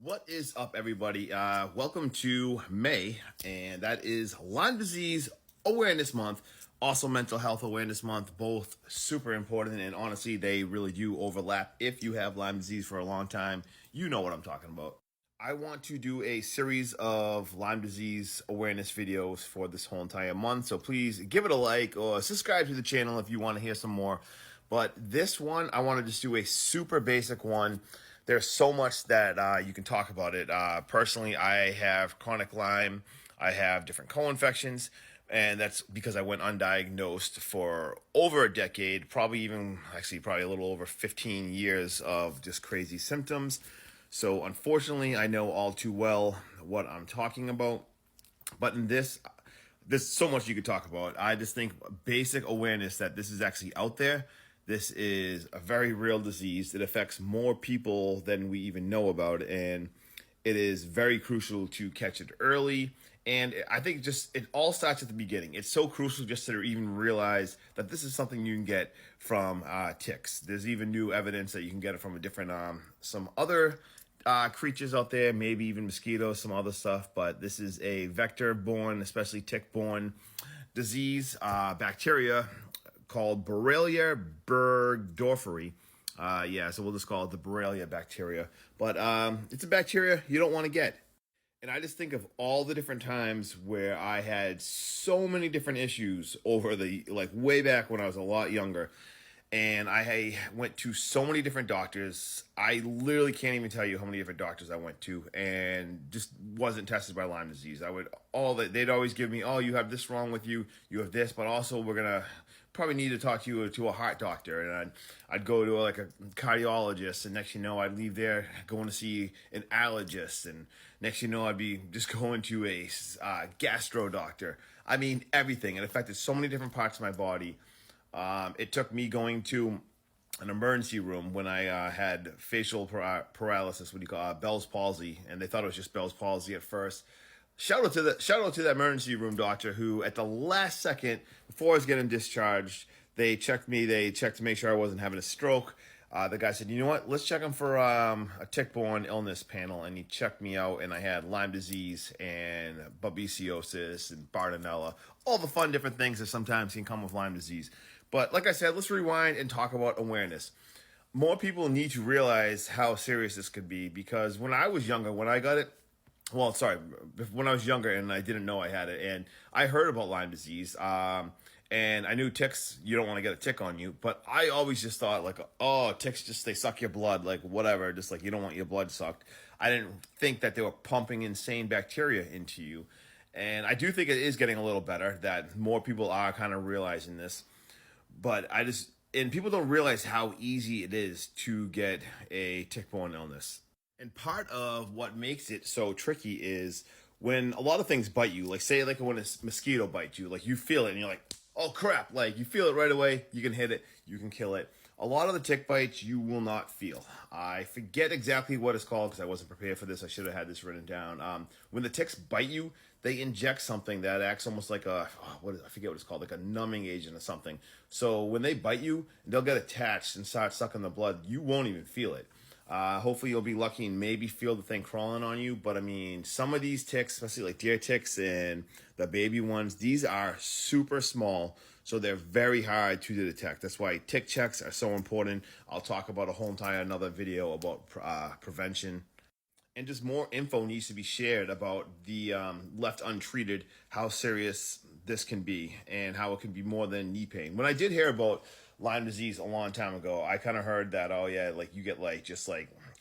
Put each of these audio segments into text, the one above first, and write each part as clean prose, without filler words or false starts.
What is up, everybody? Welcome to May, and that is Lyme Disease Awareness Month, also Mental Health Awareness Month, both super important, and honestly, they really do overlap. If you have Lyme disease for a long time, you know what I'm talking about. I want to do a series of Lyme disease awareness videos for this whole entire month, so please give it a like or subscribe to the channel if you want to hear some more. But this one, I want to just do a super basic one. There's so much that you can talk about it. Personally, I have chronic Lyme. I have different co-infections, and that's because I went undiagnosed for over a decade, probably a little over 15 years of just crazy symptoms. So unfortunately, I know all too well what I'm talking about. But in this, there's so much you could talk about. I just think basic awareness that this is actually out there. This is a very real disease. It affects more people than we even know about, and it is very crucial to catch it early. And I think it all starts at the beginning. It's so crucial just to even realize that this is something you can get from ticks. There's even new evidence that you can get it from a different some other creatures out there, maybe even mosquitoes, some other stuff. But this is a vector-borne, especially tick-borne disease, bacteria called Borrelia burgdorferi. So we'll just call it the Borrelia bacteria. But it's a bacteria you don't want to get. And I just think of all the different times where I had so many different issues over way back when I was a lot younger. And I went to so many different doctors. I literally can't even tell you how many different doctors I went to, and just wasn't tested by Lyme disease. They'd always give me, oh, you have this wrong with you, you have this, but also we're gonna probably need to talk to a heart doctor. And I'd go to a cardiologist, and next you know I'd leave there going to see an allergist, and next you know I'd be just going to a gastro doctor. I mean, everything. It affected so many different parts of my body. It took me going to an emergency room when I had facial paralysis, Bell's palsy, and they thought it was just Bell's palsy at first. Shout out to the emergency room doctor who, at the last second before I was getting discharged, they checked me. They checked to make sure I wasn't having a stroke. The guy said, "You know what? Let's check him for a tick-borne illness panel," and he checked me out, and I had Lyme disease and babesiosis and Bartonella, all the fun different things that sometimes can come with Lyme disease. But like I said, let's rewind and talk about awareness. More people need to realize how serious this could be, because when I was younger, when I was younger and I didn't know I had it, and I heard about Lyme disease, and I knew ticks, you don't want to get a tick on you, but I always just thought ticks they suck your blood, whatever, just you don't want your blood sucked. I didn't think that they were pumping insane bacteria into you. And I do think it is getting a little better, that more people are kind of realizing this. But people don't realize how easy it is to get a tick-borne illness. And part of what makes it so tricky is when a lot of things bite you, when a mosquito bites you, you feel it and you're like, oh crap, you feel it right away, you can hit it, you can kill it. A lot of the tick bites you will not feel. I forget exactly what it's called because I wasn't prepared for this. I should have had this written down. When the ticks bite you, they inject something that acts almost like I forget what it's called, like a numbing agent or something. So when they bite you, they'll get attached and start sucking the blood. You won't even feel it. Hopefully you'll be lucky and maybe feel the thing crawling on you. But I mean, some of these ticks, especially like deer ticks and the baby ones, these are super small. So they're very hard to detect. That's why tick checks are so important. I'll talk about another video about prevention. And just more info needs to be shared about the left untreated, how serious this can be and how it can be more than knee pain. When I did hear about Lyme disease a long time ago, I kind of heard that, you get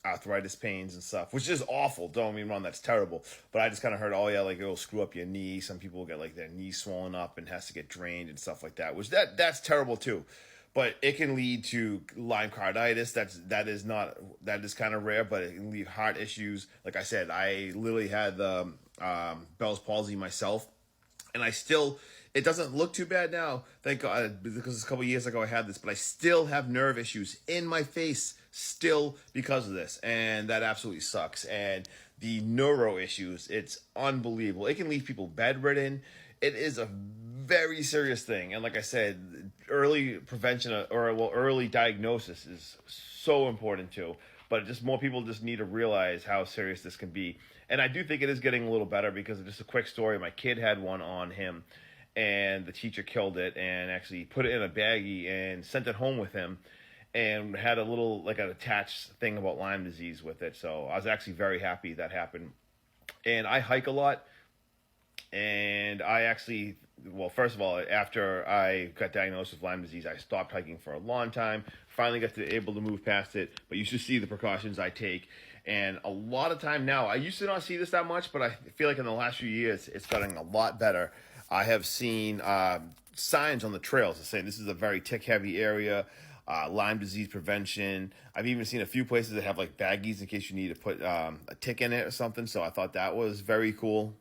arthritis pains and stuff, which is awful. Don't get me wrong, that's terrible. But I just kind of heard, it'll screw up your knee. Some people get their knee swollen up and has to get drained and stuff like that, which that's terrible too. But it can lead to Lyme carditis. That is kind of rare, but it can lead heart issues. Like I said, I literally had the Bell's palsy myself, and it doesn't look too bad now, thank God, because a couple of years ago I had this, but I still have nerve issues in my face still because of this, and that absolutely sucks. And the neuro issues, it's unbelievable. It can leave people bedridden. It is a very serious thing. And like I said, early prevention early diagnosis is so important too. but just more people just need to realize how serious this can be. And I do think it is getting a little better, because just a quick story, my kid had one on him, and the teacher killed it and actually put it in a baggie and sent it home with him, and had a little, like, an attached thing about Lyme disease with it. So I was actually very happy that happened. And I hike a lot, and I actually, well, first of all, after I got diagnosed with Lyme disease, I stopped hiking for a long time. Finally got able to move past it, but you should see the precautions I take. And a lot of time now, I used to not see this that much, but I feel like in the last few years, it's gotten a lot better. I have seen signs on the trails that say this is a very tick-heavy area. Lyme disease prevention. I've even seen a few places that have like baggies in case you need to put a tick in it or something. So I thought that was very cool.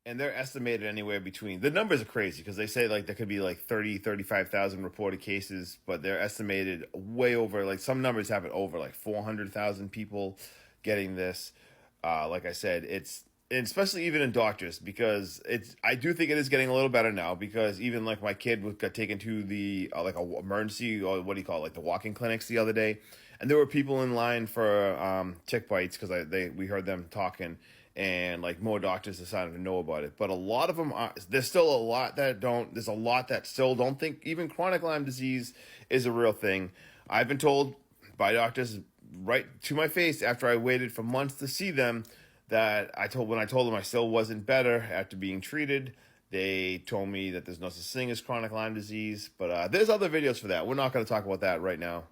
And they're estimated anywhere between, the numbers are crazy because they say like there could be like 35,000 reported cases, but they're estimated way over, like some numbers have it over like 400,000 people getting this. Like I said, it's, and especially even in doctors, because I do think it is getting a little better now, because even like my kid got taken to the like a emergency, or what do you call it, like the walk-in clinics the other day, and there were people in line for tick bites because we heard them talking, and like more doctors decided to know about it. But a lot of them are, there's still a lot that don't, there's a lot that still don't think even chronic Lyme disease is a real thing. I've been told by doctors right to my face after I waited for months to see them, that when I told them I still wasn't better after being treated, they told me that there's no such thing as chronic Lyme disease. But there's other videos for that. We're not going to talk about that right now.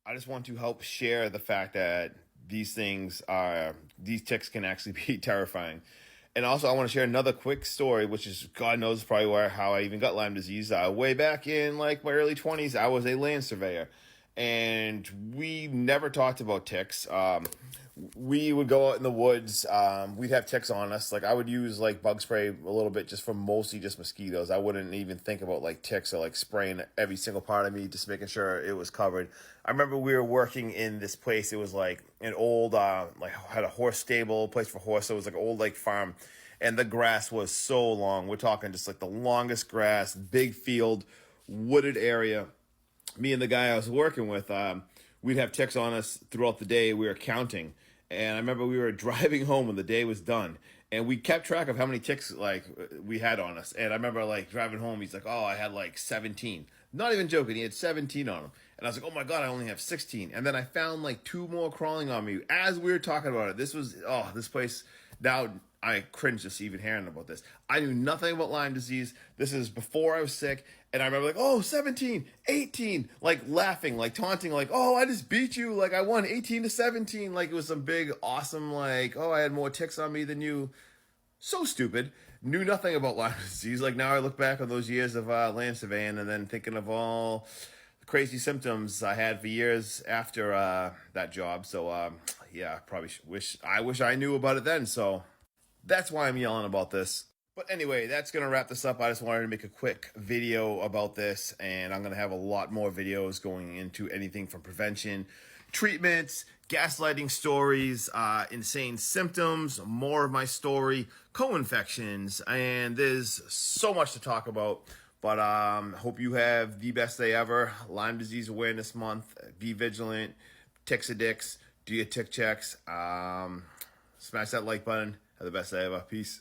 I just want to help share the fact that these ticks can actually be terrifying. And also I want to share another quick story, which is, God knows probably how I even got Lyme disease. Way back in like my early 20s, I was a land surveyor, and we never talked about ticks. We would go out in the woods. We'd have ticks on us. Like I would use like bug spray a little bit just for mostly just mosquitoes. I wouldn't even think about like ticks or like spraying every single part of me, just making sure it was covered. I remember we were working in this place. It was like an old, like had a horse stable, place for horse. So it was like an old like farm, and the grass was so long. We're talking just like the longest grass, big field, wooded area. Me and the guy I was working with, we'd have ticks on us throughout the day. We were counting. And I remember we were driving home when the day was done, and we kept track of how many ticks like we had on us. And I remember like driving home, he's like, "Oh, I had like 17." Not even joking, he had 17 on him. And I was like, "Oh my God, I only have 16." And then I found like 2 more crawling on me as we were talking about it. This place, now I cringe just even hearing about this. I knew nothing about Lyme disease. This is before I was sick. And I remember like, oh, 17, 18, like laughing, like taunting, like, oh, I just beat you. Like I won 18-17. Like it was some big, awesome, like, oh, I had more ticks on me than you. So stupid. Knew nothing about Lyme disease. Like now I look back on those years of land surveying and then thinking of all the crazy symptoms I had for years after that job. So yeah, probably wish I knew about it then. So that's why I'm yelling about this. But anyway, that's going to wrap this up. I just wanted to make a quick video about this, and I'm going to have a lot more videos going into anything from prevention, treatments, gaslighting stories, insane symptoms, more of my story, co-infections, and there's so much to talk about. But hope you have the best day ever. Lyme Disease Awareness Month. Be vigilant. Ticks are dicks. Do your tick checks. Smash that like button. Have the best day ever. Peace.